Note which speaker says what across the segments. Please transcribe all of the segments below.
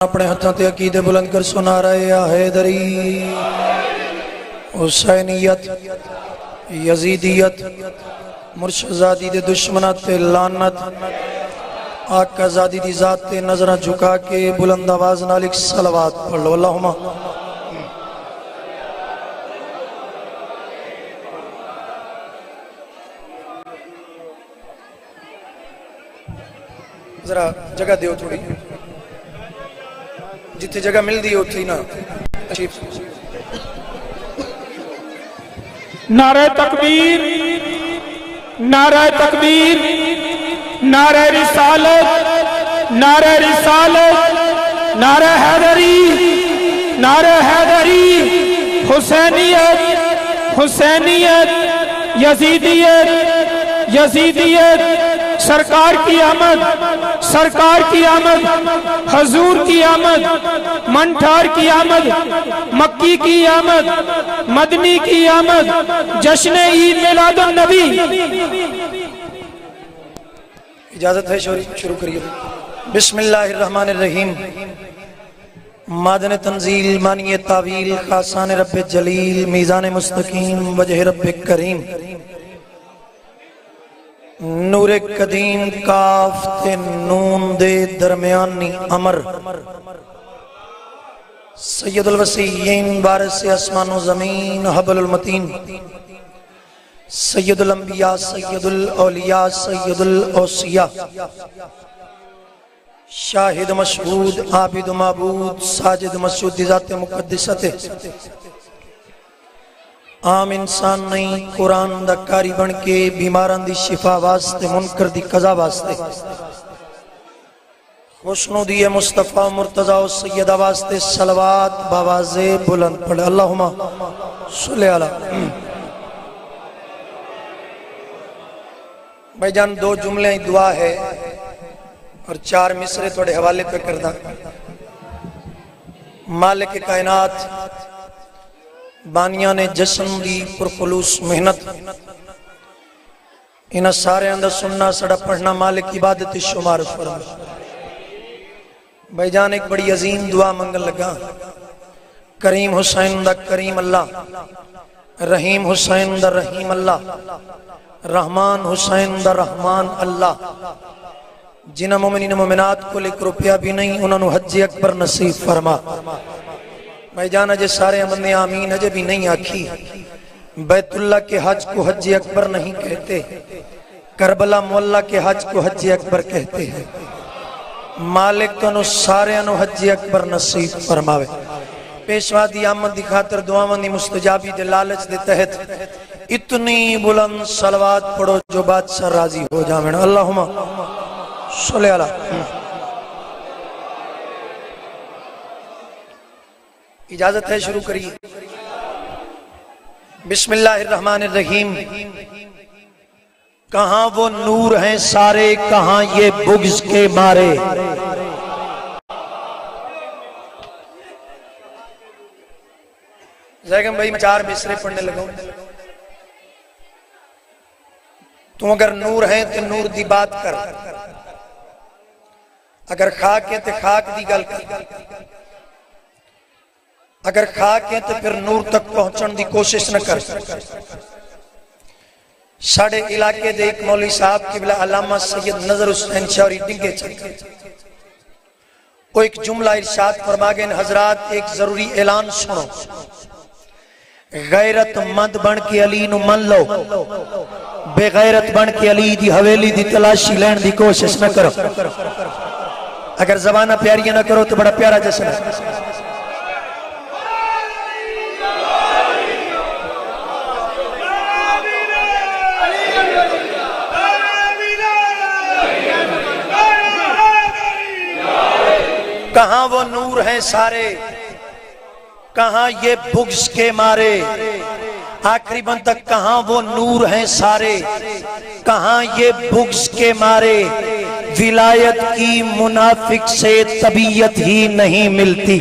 Speaker 1: اپنے ہتھاں تے عقیدے بلند کر سنا رہے یا حیدری حسینیت یزیدیت مرشدزادی دے دشمنات تے لعنت آقا زادی دی ذات تے نظرہ جھکا کے بلند آواز نالک صلوات پڑھ لو اللہم ذرا جگہ دیو تھوڑی جتنے جگہ مل دی ہوتی نا
Speaker 2: نعرہ تکبیر نعرہ تکبیر نعرہ رسالت نعرہ رسالت نعرہ حیدری نعرہ حیدری حسینیت حسینیت یزیدیت یزیدیت سرکار کی آمد سرکار کی آمد حضور کی آمد منٹھار کی آمد مکی کی آمد مدنی کی آمد جشن عید میلاد النبی
Speaker 1: اجازت ہے شروع کریے بسم اللہ الرحمن الرحیم مادن تنزیل مانی تعویل خاصان رب جلیل میزان مستقیم وجہ رب کریم نور قدیم کاف تے نون دے درمیانی امر سید الوسیین بارس اسمان و زمین حبل المتین سید الانبیاء سید الاولیاء سید الاوصیاء شاہد مشہود عابد معبود ساجد مسجود ذات مقدست عام انسان نہیں قرآن دا کاری بن کے بیماران دی شفا واسطے منکر دی قضا واسطے خوشنو دی مصطفیٰ مرتضی و سیدہ واسطے صلوات باواز بلند پڑھے اللہم صلی اللہ بھائی جان دو جملے دعا ہے اور 4 مصرے توڑے حوالے پہ کردہ مالک کائنات بانیاں نے جسم دی پرخلوص محنت انہا سارے اندر سننا سڑا پڑھنا مالک عبادت شمار فرم بھائی جان ایک بڑی عظیم دعا منگل لگا کریم حسین دا کریم اللہ رحیم حسین دا رحیم اللہ رحمان حسین دا رحمان اللہ جنہ مومنین مومنات کو لکھ روپیہ بھی نہیں انہوں نے حج اکبر نصیب فرما بھائی جان اجے سارے بندے آمین اجے بھی نہیں آکھی بیت اللہ کے حج کو حج اکبر نہیں کہتے کربلا مولا کے حج کو حج اکبر کہتے ہیں مالک تو انہوں سارے انہوں حج اکبر نصیب فرماوے پیشوا دی آمد دی خاطر دعاوان دی مستجابی دے لالچ دے تحت اتنی بلند صلوات پڑھو جو بادشاہ راضی ہو جامن اللہم صلی اللہ اجازت ہے شروع کریے بسم اللہ الرحمن الرحیم کہاں وہ نور ہیں سارے کہاں یہ بغض کے مارے زیگم بھائی میں 4 مصرے پڑھنے لگا تم اگر نور ہیں تو نور دی بات کر اگر خاک ہے تو خاک دی گل کر اگر خاک ہے تو پھر نور تک پہنچن دی کوشش نہ کر ساڑھے علاقے دے ایک مولی صاحب کی بلا علامہ سید نظر حسین شاوری ڈنگے چکے وہ ایک جملہ ارشاد فرما گئے حضرات ایک ضروری اعلان سنو غیرت مند بن کے علی نو من لو بے غیرت بن کے علی دی حویلی دی تلاشی لین دی کوشش نہ کرو اگر زبانہ پیاری نہ کرو تو بڑا پیارا جشن ہے کہاں وہ نور ہیں سارے کہاں یہ بغض کے مارے آخری بند تک کہاں وہ نور ہیں سارے کہاں یہ بغض کے مارے ولایت کی منافق سے طبیعت ہی نہیں ملتی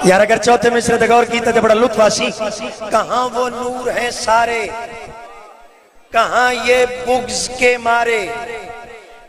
Speaker 1: یار اگر چوتھے مصرے تک اور کیتا تو بڑا لطف آسی کہاں وہ نور ہیں سارے کہاں یہ بغض کے مارے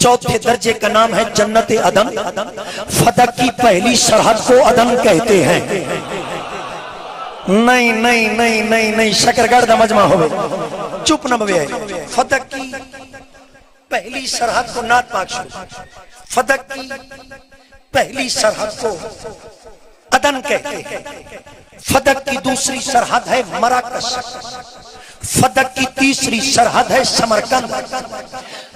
Speaker 1: چوتھے درجے کا نام ہے جنت عدن. فدق کی پہلی سرحد کو عدن کہتے ہیں. نہیں نہیں نہیں نہیں نہیں شکرگڑھ دا مجمع ہوئے چپ نہ بوئے. فدق کی پہلی سرحد کو نات پاک شروع. فدق کی پہلی سرحد کو عدن کہتے ہیں. فدق کی دوسری سرحد ہے مراکش. فدق کی تیسری سرحد ہے سمرقند.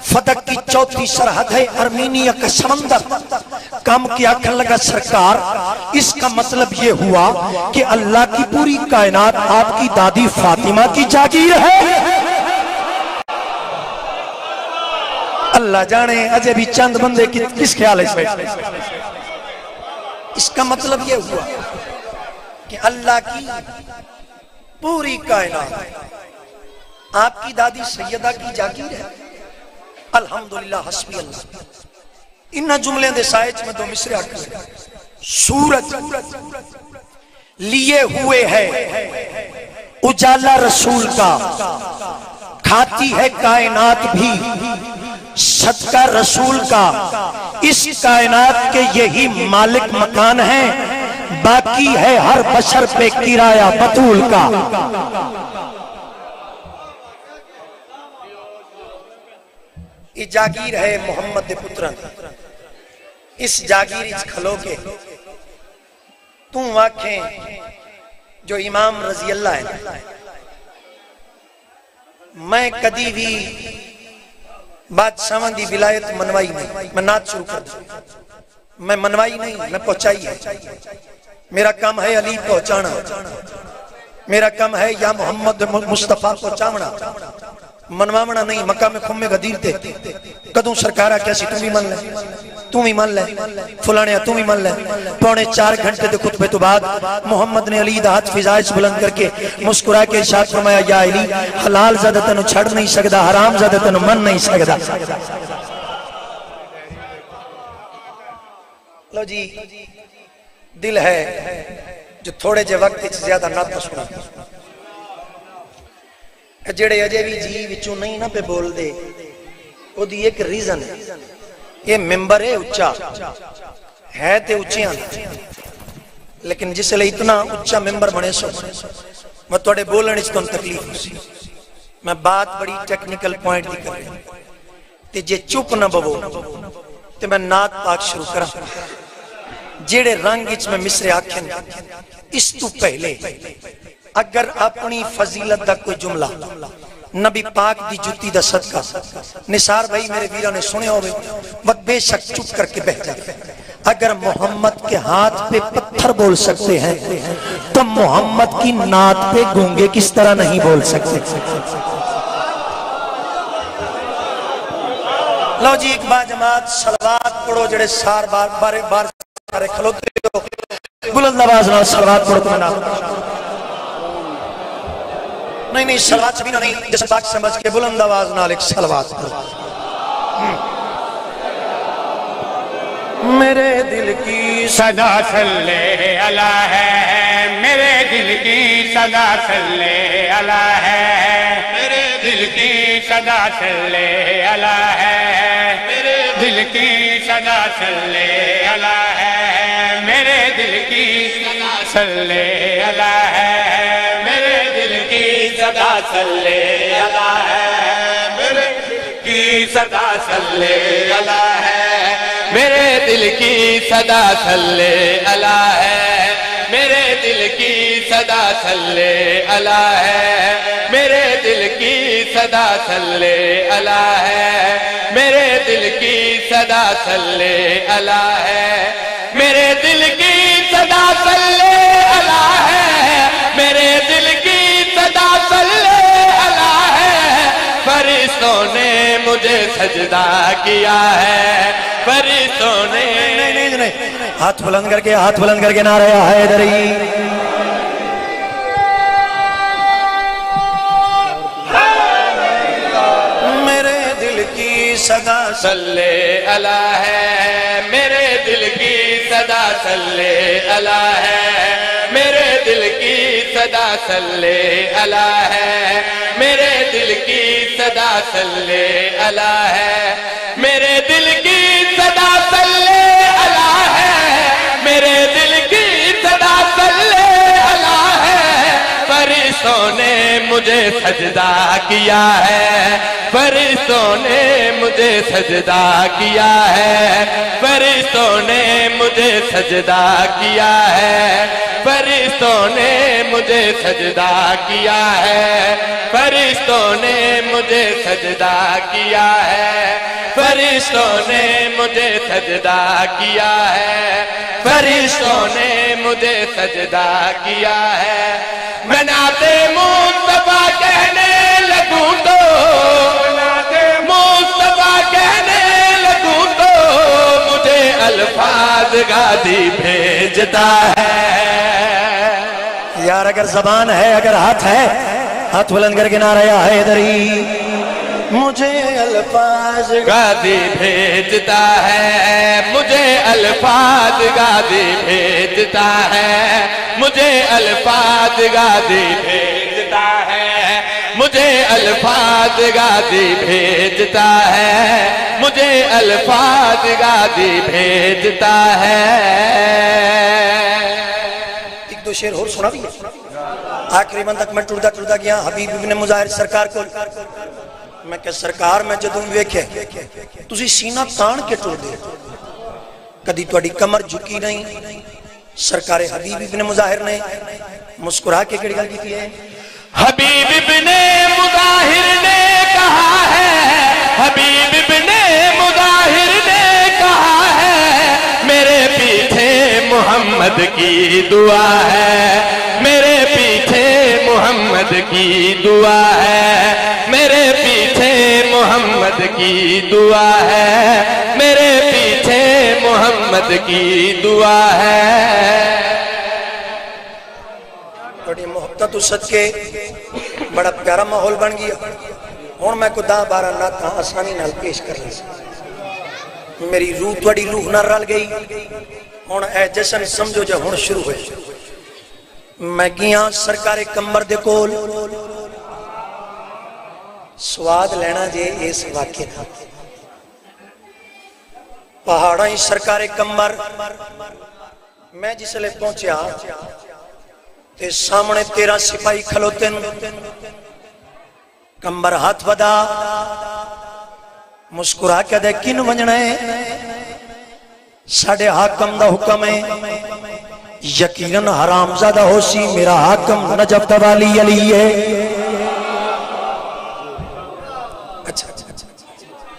Speaker 1: فدق کی چوتھی سرحد ہے ارمینیا کا سمندر. کام کیا کر لگا سرکار, اس کا مطلب یہ ہوا کہ اللہ کی پوری کائنات آپ کی دادی فاطمہ کی جاگیر ہے. اللہ جانے اجے بھی چند بندے کس خیال ہے. اس کا مطلب یہ ہوا کہ اللہ کی پوری کائنات آپ کی دادی سیدہ کی جاگیر ہے. الحمدللہ حسبی اللہ. انہا جملے دے سائچ میں دو مصرے آکر سورج لیے ہوئے ہے اجالا رسول کا, کھاتی ہے کائنات بھی صدقہ رسول کا. اس کائنات کے یہی مالک مکان ہیں, باقی ہے ہر بشر پہ کرایہ بطول کا. یہ جاگیر ہے محمد دے پتران. اس جاگیر اچ کھلو کے تم واقعیں جو امام رضی اللہ ہے. میں کدی بھی بادشاہ دی ولایت منوائی نہیں. میں نات شروع کر دوں. میں منوائی نہیں, میں پہنچائی ہے. میرا کام ہے علی پہنچانا. میرا کام ہے یا محمد مصطفیٰ پہنچاونا, منوامنا نہیں. مکہ میں خمے غدیر تے کدوں سرکارہ کیسی تم ہی من لے, تم ہی من لے, فلانیا تم ہی من لے. 4.25 گھنٹے دے خطبے تو بعد محمد نے علی دا ہاتھ فضائش بلند کر کے مسکرا کے ارشاد فرمایا, یا علی حلال زیادہ تنو چھڑ نہیں سکدا, حرام زیادہ تنو من نہیں سکدا. لو جی, دل ہے جو تھوڑے جے وقت زیادہ نہ سنا. جڑے اجے بھی جی وچوں نہیں نہ پہ بول دے, وہ دی ایک ریزن ہے. یہ ممبر ہے اچھا ہے تے اچھیاں, لیکن جس لئے اتنا اچھا ممبر بنے سو میں توڑے بولنے اس تون تکلیف ہو سی. میں بات بڑی ٹیکنیکل پوائنٹ دی کر رہی ہوں. تے جے چپ نہ بو تے میں نات پاک شروع کرا. جیڑے رنگ اچ میں مصرے آکھیں اس تو پہلے اگر اپنی فضیلت دا کوئی جملہ نبی پاک دی جوتی دا صدقہ نثار بھائی میرے ویرہ نے سنے ہوئے وقت بے شک چپ کر کے بہ جائے. اگر محمد کے ہاتھ پہ پتھر بول سکتے ہیں تو محمد کی نات پہ گونگے کس طرح نہیں بول سکتے. لو جی ایک با جماعت صلوات پڑھو جڑے سار بار سارے کھلوتے ہو, بلند آواز نال صلوات پڑھو. تمہیں نام نہیں صلوات سبھی نہیں, جس پاک سمجھ کے بلند آواز نال ایک صلوات پڑھو. میرے دل کی
Speaker 2: صدا صلی اللہ ہے, میرے دل کی صدا صلی اللہ ہے, میرے دل کی صدا صلی اللہ ہے, میرے دل کی صدا صلی اللہ ہے, میرے دل کی صدا صلی اللہ ہے, میرے دل کی صدا صلی اللہ ہے, میرے دل کی صدا صلی اللہ ہے, میرے دل کی صدا صلی اللہ ہے, میرے دل کی صدا صلی اللہ ہے, میرے دل کی صدا صلی اللہ ہے, میرے دل کی صدا صلی اللہ ہے, میرے دل کی صدا صلی اللہ ہے, میرے دل کی صدا صلی اللہ ہے. فرشتوں نے مجھے سجدہ کیا ہے, فرشتوں نے
Speaker 1: ہاتھ بلند کر کے نعرہ حیدری. میرے دل کی صدا
Speaker 2: صلی اللہ ہے, میرے دل کی صدا صلی اللہ ہے, میرے دل کی صدا صلی اللہ ہے, میرے دل کی صدا صلی اللہ ہے, میرے دل
Speaker 3: فرشتوں نے مجھے سجدہ کیا ہے، فرشتوں نے مجھے سجدہ کیا ہے، فرشتوں نے مجھے سجدہ کیا ہے، فرشتوں نے مجھے سجدہ کیا ہے، فرشتوں نے مجھے سجدہ کیا ہے، فرشتوں نے مجھے سجدہ کیا ہے، فرشتوں نے مجھے سجدہ کیا ہے۔ میں نعت مصطفیٰ کہنے لگوں تو، نعت مصطفیٰ کہنے لگوں تو مجھے الفاظ گادی بھیجتا ہے۔
Speaker 1: یار اگر زبان ہے، اگر ہاتھ ہے، ہاتھ بلند کر کے نعرہ یا حیدری، مجھے الفاظ
Speaker 3: گادی بھیجتا ہے، مجھے الفاظ گادی بھیجتا ہے، مجھے الفاظ گادی بھیجتا ہے، مجھے الفاظ گادی بھیجتا ہے، مجھے الفاظ گادی بھیجتا ہے۔
Speaker 1: ایک دو شعر اور سنا بھی ہے۔ آخری بند تک میں ٹردہ ٹردہ گیا حبیب ابن مظاہر سرکار کو، میں کہ سرکار میں جدوں ویکھے تسی سینہ تان کے ٹر دے، کدی تہاڈی کمر جھکی نہیں۔ سرکار حبیب ابن مظاہر نے مسکرا کے کہڑی گل کیتی ہے؟
Speaker 3: حبیب ابن مظاہر نے کہا ہے، حبیب ابن مظاہر نے کہا ہے، میرے پیچھے محمد کی دعا ہے، میرے پیچھے محمد کی دعا ہے، میرے پیچھے محمد کی دعا ہے، میرے پیچھے محمد کی دعا ہے۔
Speaker 1: بڑی محبت صدقے بڑا پیارا ماحول بن گیا۔ اور میں کو 10-12 نعتاں آسانی نال پیش کر لی، میری روح تھوڑی روح نہ رل گئی۔ ہن اے جشن سمجھو جا ہن شروع ہوئے۔ میں گیا سرکار کمبر دے کول، سواد لینا جے اس واقعے دا۔ پہاڑاں ہی سرکار کمبر، میں جس لئے پہنچیا تے سامنے 13 سپاہی کھلوتے ہیں۔ کمبر ہاتھ ودا مسکرا کے دے کن ونجنا ہے؟ ساڑھے حاکم دا حکم ہے، یقیناً حرام زادہ ہو سی میرا حاکم نجف توالی علی ہے۔ اچھا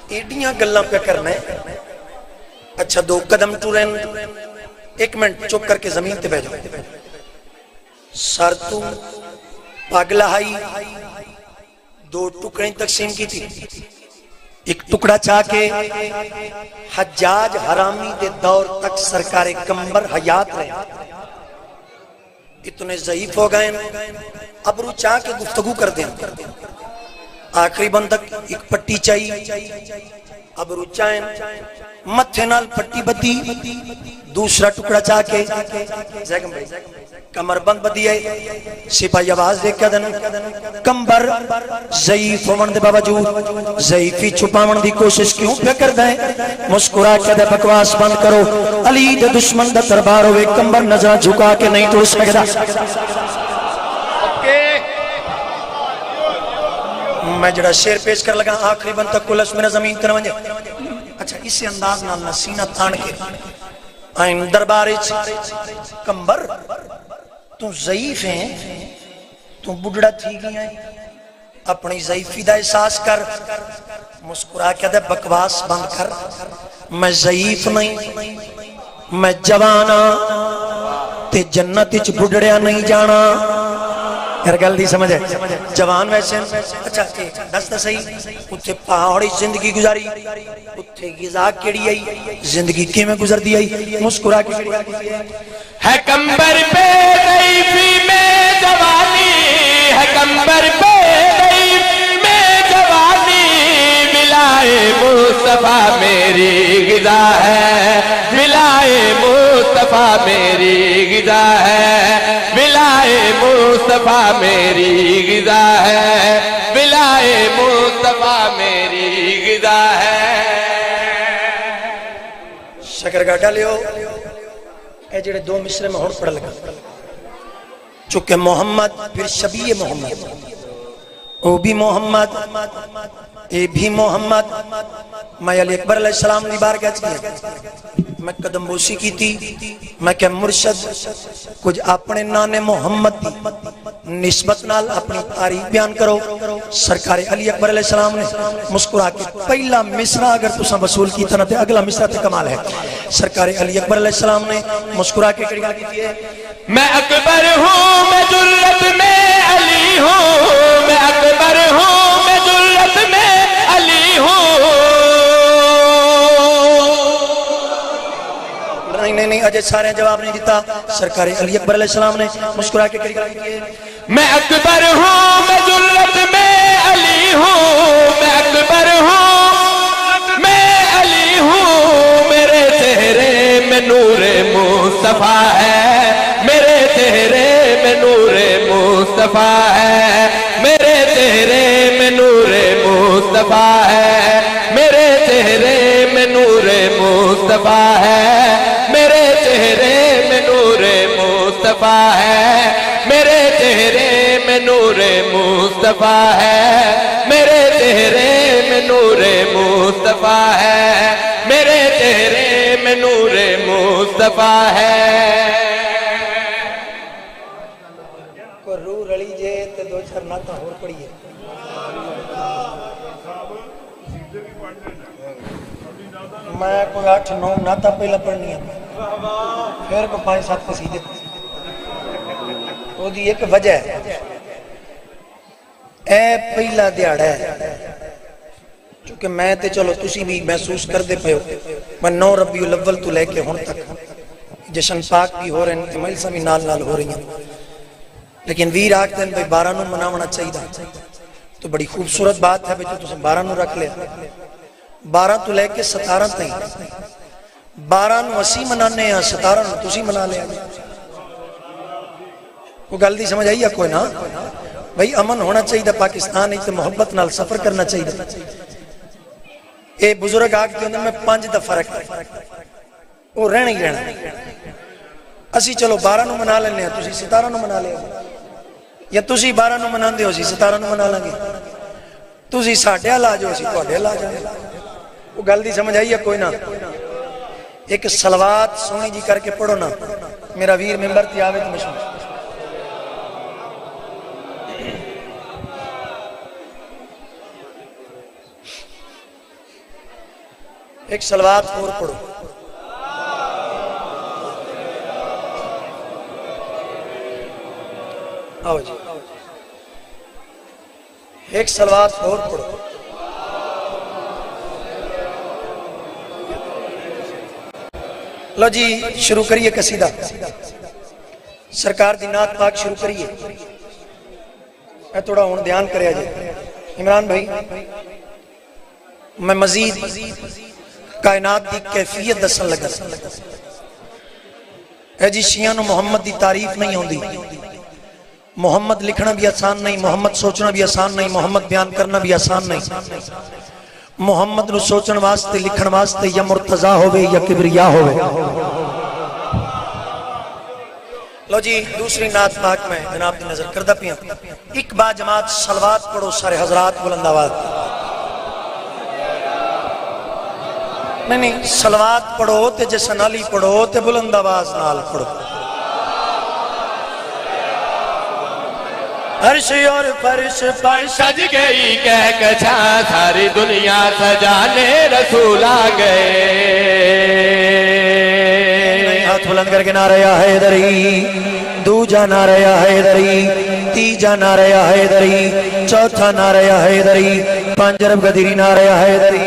Speaker 1: ایڈیاں گلاں پہ کرنا ہے۔ اچھا 2 قدم ٹورن، 1 منٹ چپ کر کے زمین تے بیٹھ جاؤ۔ سر تو پگ لہائی، 2 ٹکڑیں تقسیم کی تھی۔ ایک ٹکڑا چاہ کے حجاج حرامی دے دور تک سرکار کمبر حیات رہے، اتنے ضعیف ہو گئے، ابرو چاہ کے گفتگو کر دیں۔ آخری بند تک ایک پٹی چاہیے، ابرو چاہیں متھے نال پٹی بدی، دوسرا ٹکڑا چاہ کے کمر بند بدی ہے۔ سپاہی آواز دے کے دن کمبر ضعیف ہون دے باوجود ضعیفی چھپاون دی کوشش کیوں پہ کر دیں؟ مسکرا کے دے بکواس بند کرو، علی دے دشمن دا دربار ہوئے، کمبر نظر جھکا کے نہیں ٹر سکدا۔ میں جڑا شعر پیش کر لگا آخری بند تک کلش میرا زمین تے نہ ونجے۔ اچھا اسی انداز نال سینہ تان کے آئین دربارچ کمبر تو ضعیف ہیں، تو بڑھڑا تھی گیا ہے، اپنی ضعیفی دا احساس کر، مسکرا کے دے بکواس بند کر۔ میں ضعیف نہیں، میں جوانا تے جنت اچ بڑھڑیا نہیں جانا۔ یار گل دی سمجھ ہے؟ جوان ویسے اچھا دس دا صحیح، اتھے پہاڑی زندگی گزاری، اتھے غذا کیڑی آئی، زندگی کی میں گزر دی آئی، مسکرا کے
Speaker 3: ہے کمبر پہ ضعیفی میں جوانی، ہے کمبر پہ ضعیفی میں جوانی، ملائے مصطفیٰ میری غذا ہے، ملائے مصطفیٰ میری غذا ہے، ملائے مصطفیٰ میری غذا ہے، ملائے مصطفیٰ میری غذا ہے۔ شکر گاٹا لیو، اے جڑے 2 مصرے میں ہون پڑھ لگا۔
Speaker 1: چونکہ محمد پھر شبیہ محمد، او بھی محمد اے بھی محمد. میں علی اکبر علیہ السلام دی بار کہت کیا میں قدم بوسی کی تھی. میں کہ مرشد کچھ اپنے نانے محمد دی نسبت نال اپنی تاریخ بیان کرو. سرکار علی اکبر علیہ السلام نے مسکرا کے پہلا مصرع اگر تساں وصول کی تھا تے اگلا مصرع تے کمال ہے. سرکار علی اکبر علیہ السلام نے مسکرا کے کڑی گل کی ہے،
Speaker 3: میں اکبر ہوں میں جرت میں علی ہوں، میں اکبر ہوں میں جرت میں علی ہوں.
Speaker 1: نہیں اجے سارے جواب نہیں دیتا. سرکار علی اکبر علیہ السلام نے مسکرا کے کڑی گل کی ہے،
Speaker 3: میں اکبر ہوں میں جرت میں علی ہوں، میں اکبر ہوں میں علی ہوں. میرے چہرے میں نور مصطفیٰ ہے، میرے چہرے میں نور مصطفیٰ ہے، میرے چہرے میں نور مصطفیٰ ہے، میرے چہرے میں نور مصطفیٰ ہے، میرے چہرے میں نور مصطفیٰ ہے، میرے چہرے میں نور مصطفیٰ ہے، میرے چہرے میں نور مصطفیٰ ہے، میرے چہرے میں نور مصطفیٰ ہے.
Speaker 1: کو روح رلی جے تے دو چار نعتاں ہور پڑھیے. میں کوئی 8-9 نعتاں پہلا پڑھنی ہے، پھر کو 5-7 قصیدے. وہ دی ایک وجہ ہے، اے پہلا دیہڑا ہے. چونکہ میں تے چلو تسی بھی محسوس کر دے پہو میں 9 ربیع الاول تو لے کے ہون تک جشن پاک بھی ہو رہے ہیں، مجلساں بھی نال نال ہو رہی ہیں، لیکن ویر آکھ دیں بھئی 12 نو مناونا چاہیے. تو بڑی خوبصورت بات ہے بھئی تو 12 نو رکھ لیا، 12 تو لے کے 17 تائیں. 12 نو اسی منانے ہیں، 17 نو تسی منا لیا. وہ گل دی سمجھ آئی یا کوئی نا؟ بھئی امن ہونا چاہیے پاکستان ہی تے محبت نال سفر کرنا چاہیے. اے بزرگ آگ کے اندر میں 5 دفعہ رکھ وہ رہنا ہی رہنا. اسی چلو 12 نو منا لینے ہیں، تسی 17 نو منا لیا، یا تسی 12 نو منا دے ہو سی 17 نو منا لیں گے. تسی ساڑھے آلا جو سی کوڑے آلا جائیں. وہ گل دی سمجھ آئی یا کوئی نا؟ ایک صلوات سونی جی کر کے پڑھو نا، میرا ویر ممبر تی آوے تو مشہور. ایک صلوات اور پڑھو. آؤ جی ایک صلوات اور پڑھو. لو جی شروع کریے قصیدہ. سرکار دی نعت پاک شروع کریے. اے تھوڑا ہون دھیان کریا جائے. عمران بھائی میں مزید کائنات دی کیفیت دسن لگا. اے جی شیعہ نو محمد دی تعریف نہیں ہوندی. محمد لکھنا بھی آسان نہیں، محمد سوچنا بھی آسان نہیں، محمد بیان کرنا بھی آسان نہیں. محمد نو سوچن واسطے لکھن واسطے یا مرتضی ہوئے یا کبریا ہوئے. لو جی دوسری نعت پاک میں جناب دی نظر کردہ پیاں. ایک با جماعت صلوات پڑھو سارے حضرات بلند آواز. نہیں صلوات پڑھو تے جسن علی پڑھو تے بلند آواز نال پڑھو. عرش اور فرش پر
Speaker 3: سج گئی کہکشاں، ساری دنیا سجانے رسول آ گئے.
Speaker 1: ہاتھ بلند کر کے نعرہ یا حیدری، دوجا نعرہ یا حیدری، تیجا نعرہ یا حیدری، چوتھا نعرہ یا حیدری، پانچرب گدیری نعرہ یا حیدری.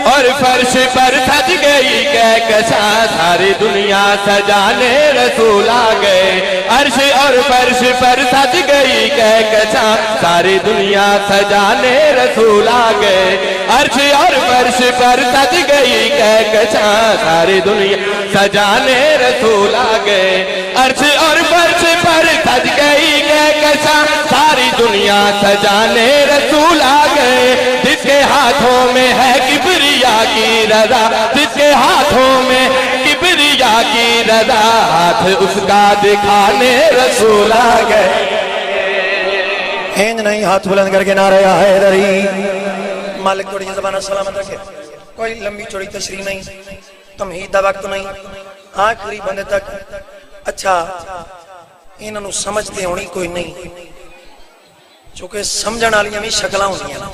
Speaker 3: اور فرش پر سج گئی کہکشاں، ساری دنیا سجانے رسول آ گئے. عرش اور فرش پر سج گئی کہکشاں، ساری دنیا سجانے رسول آ گئے. عرش اور فرش پر سج گئی کہکشاں، ساری دنیا سجانے رسول آ گئے. عرش اور فرش پر سج گئی کہکشاں، ساری دنیا سجانے رسول آ گئے. جس کے ہاتھوں میں ہے کبریا کی رضا، جس کے ہاتھوں میں کبریا کی رضا ہاتھ اس کا دکھانے رسول آ گئے.
Speaker 1: ہینج نہیں ہاتھ بلند کر کے نعرہ حیدری. مالک توڑی زبانہ سلامت رکھے. کوئی لمبی چوڑی تشریح نہیں, تمہید دا وقت نہیں, آخری بندے تک. اچھا انہوں سمجھتے ہونی کوئی نہیں, چونکہ سمجھن والیاں بھی شکلاں ہوندیاں,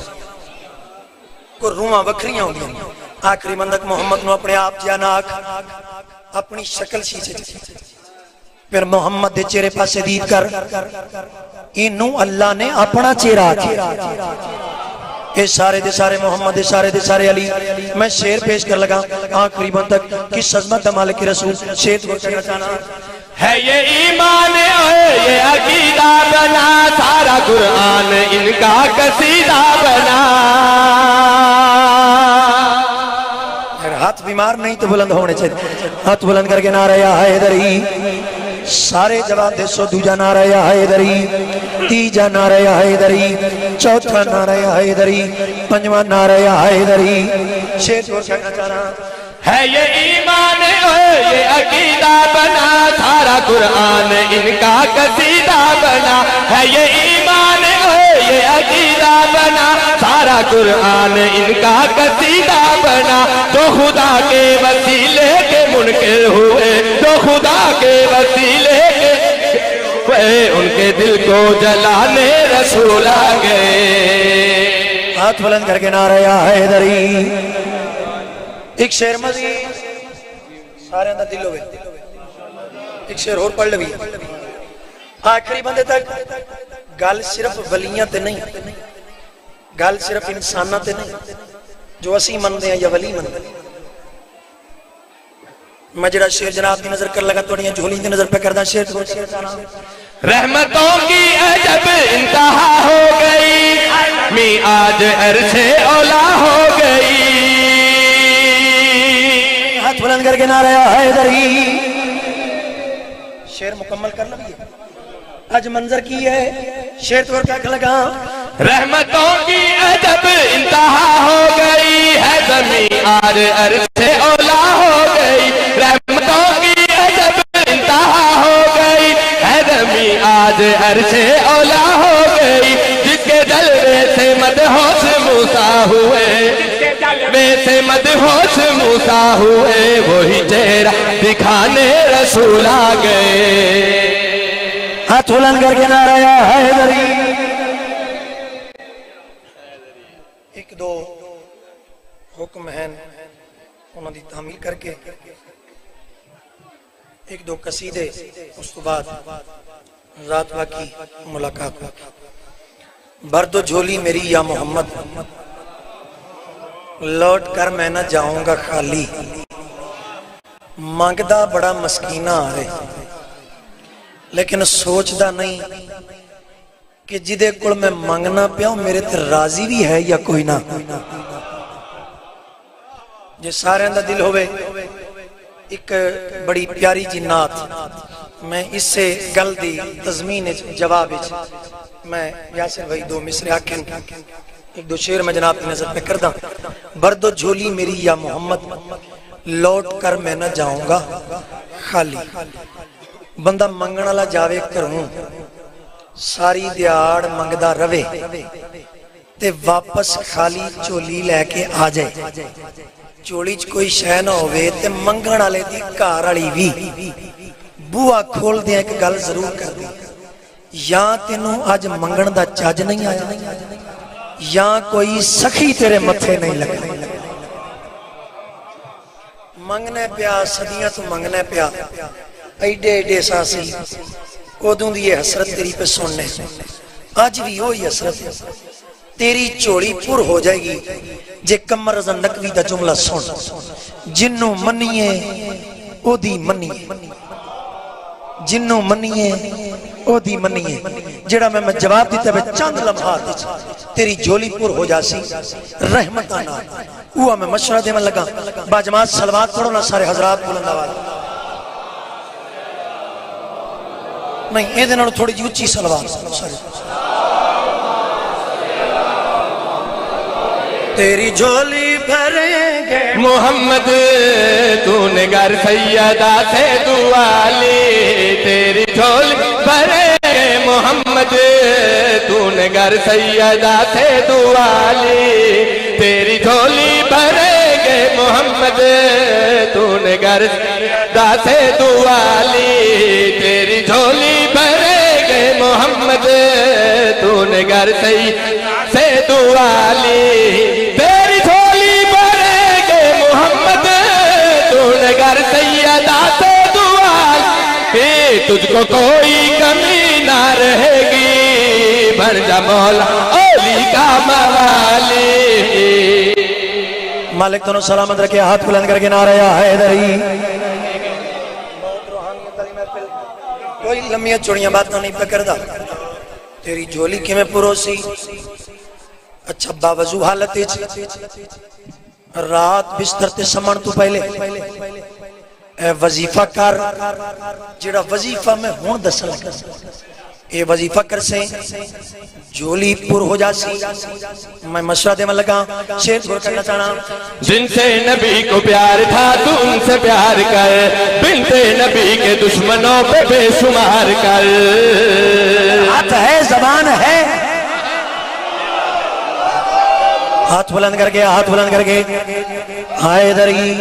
Speaker 1: کوئی روحاں وکھریاں ہوندیاں. آخری بندک محمد نو اپنے آپ جانا آکھ, اپنی شکل شیشے پھر محمد دے چہرے پاسے دید کر, انہوں اللہ نے اپنا چہرہ آکھے. اے سارے دے سارے محمد, دے سارے علی. میں شعر پیش کر لگا آخری بند تک کس عظمت مالک رسول. شعر کو کہنا چاہنا
Speaker 3: ہے یہ ایمان ہے یہ عقیدہ بنا, سارا قرآن ان کا قصیدہ بنا.
Speaker 1: ہاتھ بیمار نہیں تو بلند ہونے چاہیے. ہاتھ بلند کر کے نعرہ یا حیدری. سارے جواب دے سو. دوجا نعرہ یا حیدری, تیجا نعرہ یا حیدری, چوتھا نعرہ یا حیدری, پنجواں نعرہ یا حیدری. شیر کو کہنا چاہ رہا
Speaker 3: ہے یہ ایمان ہے یہ عقیدہ بنا, سارا قرآن ان کا قصیدہ بنا. ہے یہ ایمان ہے یہ عقیدہ بنا, سارا قرآن ان کا قصیدہ بنا. تو خدا کے وسیلے کے منکر ہوئے, تو خدا کے وسیلے کے ان کے دل کو جلانے رسول آ گئے.
Speaker 1: ہاتھ بلند کر کے نعرہ یا حیدری. ایک شعر مزید سارے اندر دل ہوئے, ایک شعر اور پڑھ لوی. آخری بندے تک گل صرف ولیاں تے نہیں, گل صرف انسانہ تے نہیں جو اسی مندے ہیں یا ولی مندے. میں جڑا شعر جناب کی نظر کر لگا توڑیاں جھولی کی نظر پہ کردہ شعر کو شعر چاہنا.
Speaker 3: رحمتوں کی عجب انتہا ہو گئی, می آج عرش اولا ہو گئی.
Speaker 1: ہاتھ بلند کر کے نعرہ حیدری. شعر مکمل کر لگی آج منظر کی ہے. شعر تو کیا لگا
Speaker 3: رحمتوں کی عجب انتہا ہو گئی ہے, زمین آج عرش اولا ہو گئی. رحمتوں کی عجب انتہا ہو گئی ہے, زمین آج عرش اولا ہو گئی. جس کے جلوے سے مدہوش موسیٰ ہوئے, جلوے سے مدہوش موسیٰ ہوئے, وہی چہرہ دکھانے رسول آ گئے.
Speaker 1: ہاتھ بلند کر کے نعرہ یا حیدری. ایک دو حکم ہیں انہوں نے تعمیل کر کے ایک دو قصیدے, اس تو بعد رات واقعی ملاقات. بردو جھولی میری یا محمد, لوٹ کر میں نہ جاؤں گا خالی. مانگدہ بڑا مسکینہ آ رہے, لیکن سوچدہ نہیں کہ جدے کل میں مانگنا پیاؤں میرے تے راضی بھی ہے یا کوئی نہ. جو سارے اندر دل ہوئے. ایک بڑی پیاری جی نات میں اس سے گل دی تضمین جواب میں یاسر بھائی دو مصرے آکھیں, ایک دو شعر میں جناب کی نظر پہ کردہ. بردو جھولی میری یا محمد, لوٹ کر میں نہ جاؤں گا خالی. بندہ منگن والا جاوے کروں, ساری دیاڑ منگدہ روے, تے واپس خالی چولی لے کے آ جائے. چولی چ کوئی شے نہ ہوئے تے منگن والے دی گھر والی وی بوا کھول دیا. ایک گل ضرور کر دی, یا تینوں اج منگن دا چاج نہیں آیا, یا کوئی سخی تیرے متھے نہیں لگا. منگنے پیا صدیاں تو منگنے پیا, ایڈے ایڈے ساسی ادوں دی یہ حسرت تیری پہ سننے. آج بھی ہوئی حسرت, تیری چوڑی پر ہو جائے گی جے کمر رضا نقوی دا جملہ سن. جنوں منیے او دی منیے, جنوں منیے او دی منیے. جڑا میں جواب دیتا ہے چند لمحات تیری جھولی پر ہو جاسی رحمت آنا. اوہ میں مشورہ دے من لگا, با جماعت صلوات پڑھو نا سارے حضرات بلند آواز. نہیں اے دے نالوں تھوڑی جی اچھی صلوات. تیری جھولی بھریں گے
Speaker 3: محمد تو نے گر سیدہ سے دعا لی تیری جھولی بھریں گے محمد تو نے گر سیدہ سے دعا لی تیری جھولی بھریں گے محمد تو نے گر سیدہ سے دعا لی تیری جھولی بھریں گے محمد تو نے گر سیدہ سے دعا لی تیری جھولی بھریں گے محمد تو نے گر سیدہ سے دعا لی تجھ کو کوئی کمی نہ رہے گی بن جا مولا اولی کا موالی
Speaker 1: مالک تنو سلامت رکھے ہاتھ بلند کر کے نعرہ یا حیدری کوئی لمحیت چوڑیاں باتاں نہیں پکردہ تیری جھولی کی میں پروسی اچھا باوضو حالت رات بستر تے سمن تو پہلے اے وظیفہ کر جڑا وظیفہ میں ہون دسل اے وظیفہ کر سے جھولی پر ہو جاسی میں مشورہ دے میں لگا شیر گھر کرنا چاہنا
Speaker 3: جن سے نبی کو پیار تھا تو ان سے پیار کر بنت نبی کے دشمنوں پہ بے شمار کر
Speaker 1: ہاتھ ہے زبان ہے ہاتھ بلند کر کے ہاتھ بلند کر کے حیدری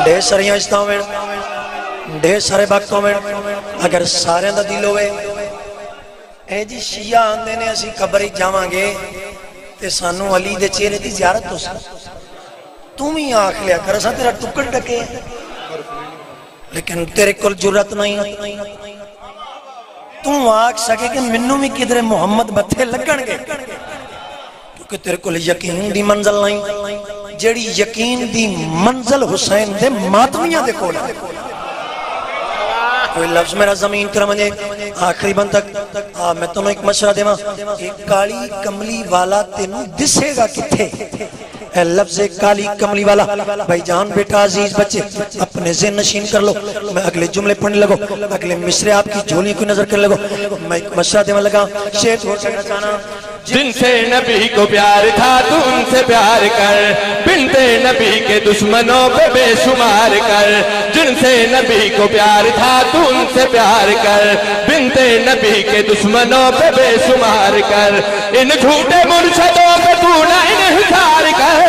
Speaker 1: ڈھیر ساریاں استاؤں میں ڈھیر سارے باقتوں میں اگر سارے اندر دل ہوئے اے جی شیعہ آندے نے اسی قبری جاماں گے تے سانو علی دے چہرے دی زیارت تو سا تم ہی آنکھ لیا کر سا تیرا ٹکڑ ڈکے لیکن تیرے کل جرت نہیں تم آنکھ سکے کہ منو میں کدھر محمد بتھے لگن گے کیونکہ تیرے کل یقین دی منزل نہیں جڑی یقین دی منزل حسین دے ماتمیاں دے کولا کوئی لفظ میرا زمین تر مجھے آخری بند تک میں تنہوں ایک مشورہ دے ماں ایک کالی کملی والا تینوں دسے گا کتھے اے لفظ کالی کملی والا بھائی جان بیٹا عزیز بچے اپنے ذہن نشین کر لو میں اگلے جملے پڑھنے لگو اگلے مصرے آپ کی جھولی کو نظر کرنے لگو میں ایک مشورہ دے میں لگا شیر چھوڑ کرنا چاہنا
Speaker 3: جن سے نبی کو پیار تھا تو ان سے پیار کر بنت نبی کے دشمنوں پہ بے شمار کر جن سے نبی کو پیار تھا تو ان سے پیار کر بنت نبی کے دشمنوں پہ بے شمار کر ان جھوٹے مرشدوں پہ تو نہ انحصار کر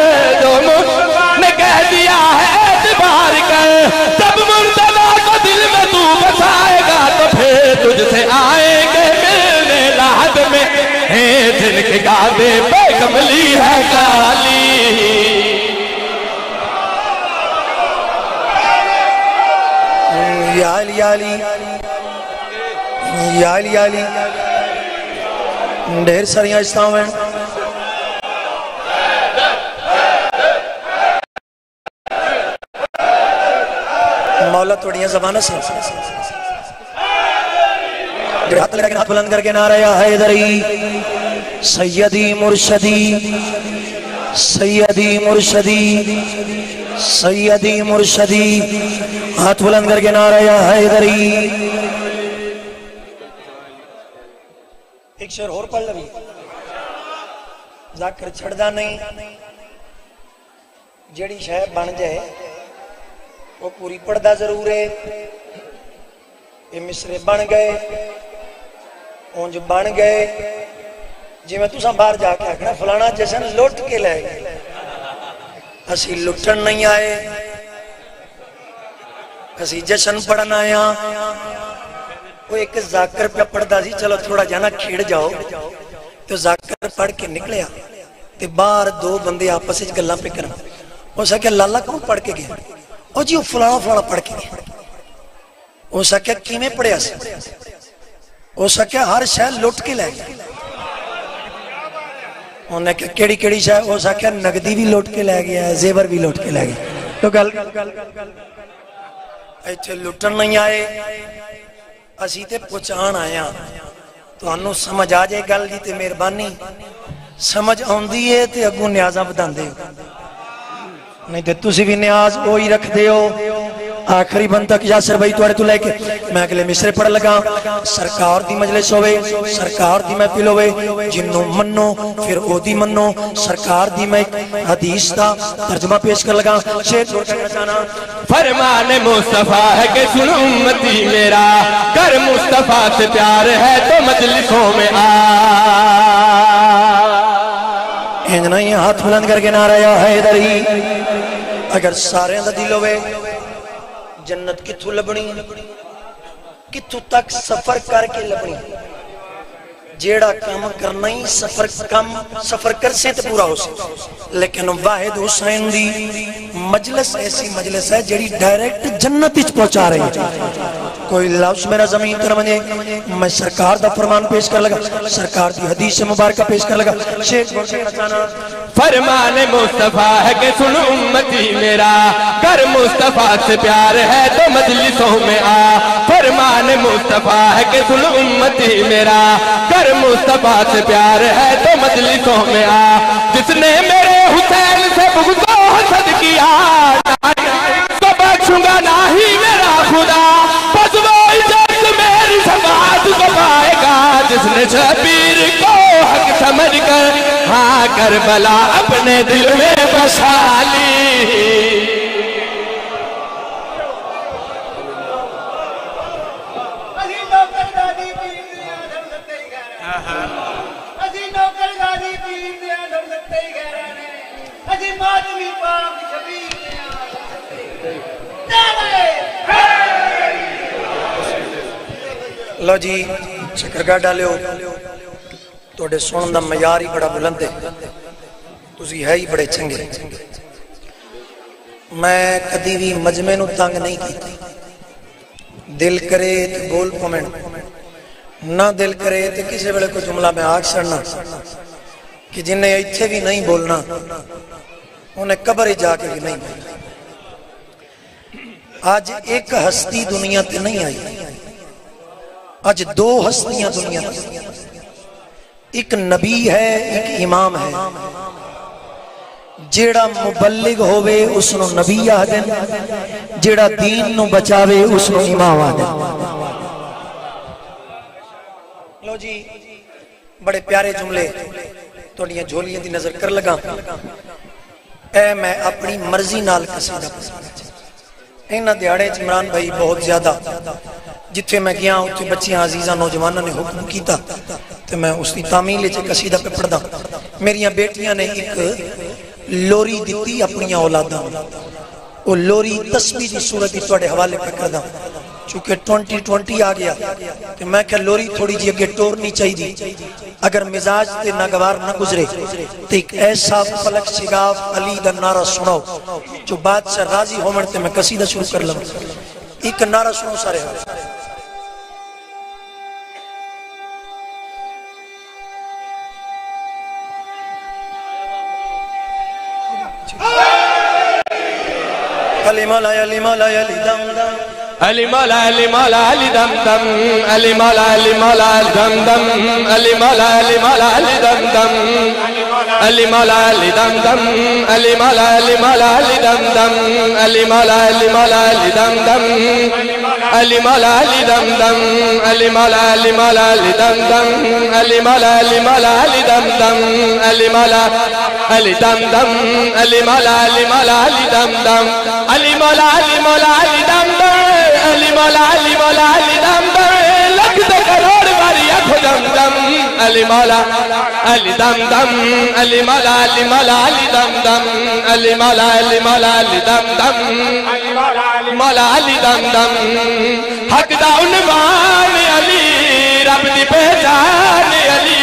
Speaker 3: جو مجھ نے کہہ دیا ہے اعتبار کر جب مرتضی کو دل میں تو بسائے گا تو پھر تجھ سے آئیں گے ملنے لحد میں جن کے گادے پہ کملی ہے کالی
Speaker 1: یا علی یا علی یا علی یا علی ڈھیر ساریاں استاؤں ہیں مولا توڑیاں زبانہ سے ہاتھ لگا کے ہاتھ بلند کر کے نعرہ یا حیدری سیدی مرشدی سیدی مرشدی سیدی مرشدی ہاتھ بلند کر کے نعرہ یا حیدری ایک شعر اور پڑھ لگی ذاکر چھڑ دا نہیں جڑی شاہ بن جائے وہ پوری پڑھدا ضرور ہے یہ مصرے بن گئے اونج بن گئے جی میں تُساں باہر جا کے آکھنا فلانا جشن لوٹ کے لے گئے اسی لٹن نہیں آئے اسی جشن پڑھنا آیا وہ ایک ذاکر پہ پڑھدا سی چلو تھوڑا جانا کھیڑ جاؤ تو ذاکر پڑھ کے نکلیا تے باہر دو بندے آپس سے گلاں پہ کرنا وہ سا کہ لالا کون پڑھ کے گیا اور جی وہ فلانا پڑھ کے گیا وہ سا کہ کیمیں پڑھیا سی وہ سا کہ ہر شاہ لٹ کے لے گیا انہوں نے کہا کیڑی کیڑی شاہ وہ سا کہ نگدی بھی لٹ کے لے گیا ہے زیور بھی لٹ کے لے گیا تو گل ایچھے لٹن نہیں آئے اسی تے پچھان آیا تو انہوں سمجھ آ جائے گل جی تے مہربانی سمجھ آندی ہے تے اگوں نیازاں بدان دے نہیں تے تسی بھی نیاز وہی رکھ دے ہو آخری بند تک یاسر بھائی توڑے تو لے کے میں اگلے مصرے پڑھ لگا سرکار دی مجلس ہوئے سرکار دی محفل ہوئے جنوں منو پھر او دی منو سرکار دی میں حدیث دا ترجمہ پیش کر لگا شیر چھوڑ کر جانا
Speaker 3: فرمان مصطفیٰ ہے کہ سن امتی میرا کر مصطفیٰ سے پیار ہے تو مجلسوں میں آ
Speaker 1: انجنا یہ ہاتھ بلند کر کے نعرہ یا حیدری اگر سارے اندر دل ہوئے جنت کتھو لبنی کتھو تک سفر کر کے لبنی جیڑا کام کرنا ہی سفر کر سے تو پورا ہو سے لیکن واحد حسین دی مجلس ایسی مجلس ہے جیڑی ڈائریکٹ جنت اچ پہنچا رہی ہے کوئی لفظ میرا زمین تر مجھے میں سرکار دا فرمان پیش کر لگا سرکار دی حدیث مبارکہ پیش کر لگا شیخ
Speaker 3: فرمان مصطفیٰ ہے کہ سن امتی میرا کر مصطفیٰ سے پیار ہے تو مجلسوں میں آ فرمان مصطفیٰ ہے کہ سن امتی میرا کر مصطفیٰ سے پیار ہے تو مجلسوں میں آ جس نے میرے حسین سے بغض و حسد کیا تو بخشوں گا نہیں میرا خدا بس وہ عزت میری شفاعت کو پائے گا جس نے شبیر کو حق سمجھ کر ہاں کربلا اپنے دل میں بسا لی
Speaker 1: لو جی شکرگاہ ڈالے ہو توڑے سوندہ معیاری بڑا بلند ہے تُسی ہے ہی بڑے چنگے میں کدی بھی مجمع نو تانگ نہیں کی دل کرے تو بول پمن نہ دل کرے تو کسی بڑے کو جملہ میں آگ سڑنا کہ جنہیں اتھے بھی نہیں بولنا انہیں قبر ہی جا کے بھی نہیں بولنا آج ایک ہستی دنیا تے نہیں آئی آج دو ہستیاں دنیا تے ایک نبی ہے ایک امام ہے جیڑا مبلغ ہوئے اس نو نبی آدن جیڑا دین نو بچاوے اس نو امام آدن لو جی بڑے پیارے جملے توڑیاں جھولیاں دی نظر کر لگا اے میں اپنی مرضی نال قصیدہ پسند اینا دیاڑے عمران بھائی بہت زیادہ جتھے میں گیا اتھے بچیاں عزیزہ نوجوانہ نے حکم کیتا تو میں اس کی تعمیل چے قصیدہ پہ پڑھ دا میریاں بیٹیاں نے ایک لوری دیتی اپنی اولادہ وہ لوری تسبیح دی صورت توڑے حوالے پہ کر دا چونکہ 2020 آ گیا کہ میں کہ لوری تھوڑی جی اگے ٹورنی چاہی دی اگر مزاج تے ناگوار نہ گزرے تو ایک ایسا فلک شگاف علی دا نعرہ سناؤ جو بات سے راضی ہو مرتے میں قصیدہ شروع کر لوں ایک نعرہ سنو سارے ہو علی مولا علی مولا علی دم دم
Speaker 3: علی مولا علی مولا علی دم دم علی مولا علی مولا دم دم علی مولا علی مولا علی دم دم علی مولا علی دم دم علی مولا علی مولا علی دم دم علی مولا علی مولا علی دم دم علی مولا علی دم دم علی مولا علی مولا علی دم دم علی مولا علی مولا علی دم دم علی مولا علی دم دم علی مولا علی مولا علی دم دم علی مولا علی مولا علی دم دم علی مولا علی مولا علی دم دم لکھ دے کروڑ باری اکھو دم دم علی مولا علی دم دم علی مولا علی مولا علی دم دم علی مولا علی مولا علی دم دم مولا علی دم دم حق دا عنوان علی رب دی پہچان علی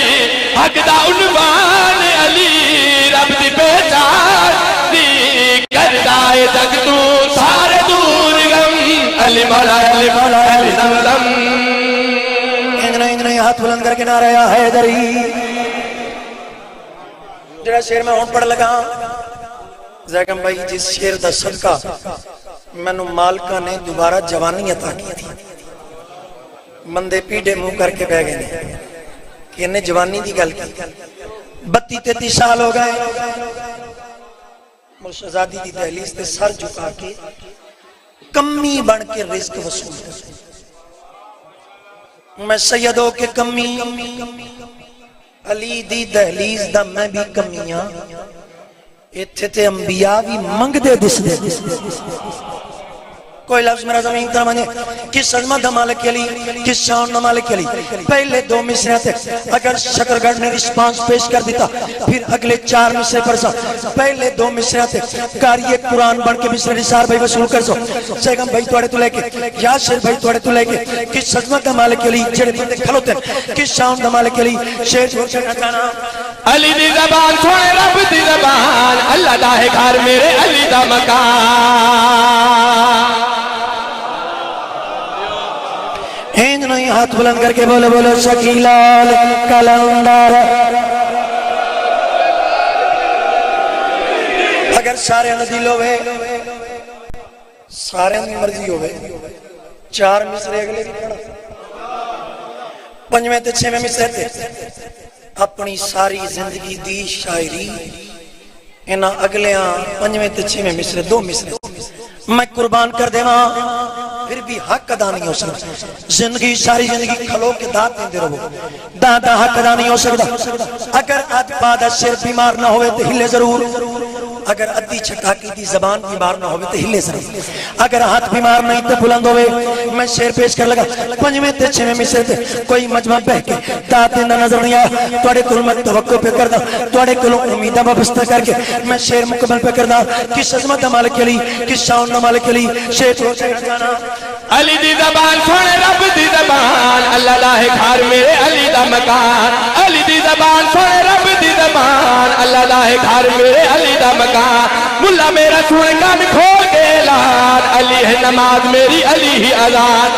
Speaker 3: حق دا عنوان علی رب دی پہچان دی کردائے جگ تو سارے دور غم علی مولا علی مولا علی دم دم
Speaker 1: انجنہ ہاتھ بلند کر کے نعرہ یا حیدری جڑا شیر میں ہون پڑھ لگا زیگم بھائی جس شیر دا صدقہ میں نو مالکہ نے دوبارہ جوانی عطا کی تھی مندے پیڑے منہ کر کے بہ گئے کہ انہیں جوانی دی گل کی 32-33 سال ہو گئے مرشدزادی دی دہلیز تے سر جھکا کے کمی بن کے رزق وصول کرتے ہیں۔ میں سیدوں کے کمی، علی دی دہلیز دا میں بھی کمیاں، اتھے تے انبیاء بھی منگ دے دس دے۔ کوئی لفظ میرا زمین تر مانے، کس عظمت دا مالک علی، کس شان دا مالک علی۔ پہلے 2 مصرے تھے، اگر شکرگڑھ نے رسپانس پیش کر دیتا پھر اگلے 4 مصرے پر سا۔ پہلے 2 مصرے تھے، کاری قرآن بن کے مصرے نثار بھائی وصول کر سو۔ سیگم بھائی توڑے تو لے کے، یاسر بھائی توڑے تو لے کے، کس عظمت دا مالک علی جڑے بندے کھلوتے ہیں، کس شان دا مالک علی شیر چھوڑ چھڑا جانا۔
Speaker 3: علی دی زبان سونے رب دی زبان، اللہ دا ہے گھر میرے علی دا مکان۔
Speaker 1: ہینج نہیں ہاتھ بلند کر کے بولو بولو شکیلال کلندر۔ اگر سارے ندیل ہوئے، سارے اندی مرضی ہوئے، 4 مصرے اگلے بھی پڑھا، 5ویں تے 6ویں مصرے تھے۔ اپنی ساری زندگی دی شاعری انہاں اگلیاں 5ویں تے 6ویں مصرے 2 مصرے میں قربان کر دے ماں، پھر بھی حق ادا نہیں ہو سکتا۔ زندگی ساری زندگی کھلو کے داد دیں دے رہو، دادا حق ادا نہیں ہو سکتا۔ اگر اد پادہ سر بیمار نہ ہوئے تو ہلے ضرور، اگر ادھی چھٹاکی دی زبان بیمار نہ ہوئے تو ہلے ضرور، اگر ہاتھ بیمار نہیں تو بلند ہوئے۔ میں شیر پیش کر لگا، 5ویں تے 6ویں مصرے تھے، کوئی مجمع بہ کے داد دینا نظر نہیں آیا۔ توڑے کلوں میں توقع پہ کردہ، توڑے کلوں امیدہ وابستہ کر کے میں شیر مکمل پہ کردہ۔ کس عظمت مالک علی، کس شان مالک علی، شیر چھوڑ جانا۔
Speaker 3: علی دی زبان سونے رب دی زبان، اللہ دا ہے گھر میرے علی دا مکان۔ علی دی زبان سونے رب دی زبان، اللہ دا ہے گھر میرے علی دا مکان۔ ملا میرا سونے کان کھول کے اعلان، علی ہے نماز میری علی ہی اذان۔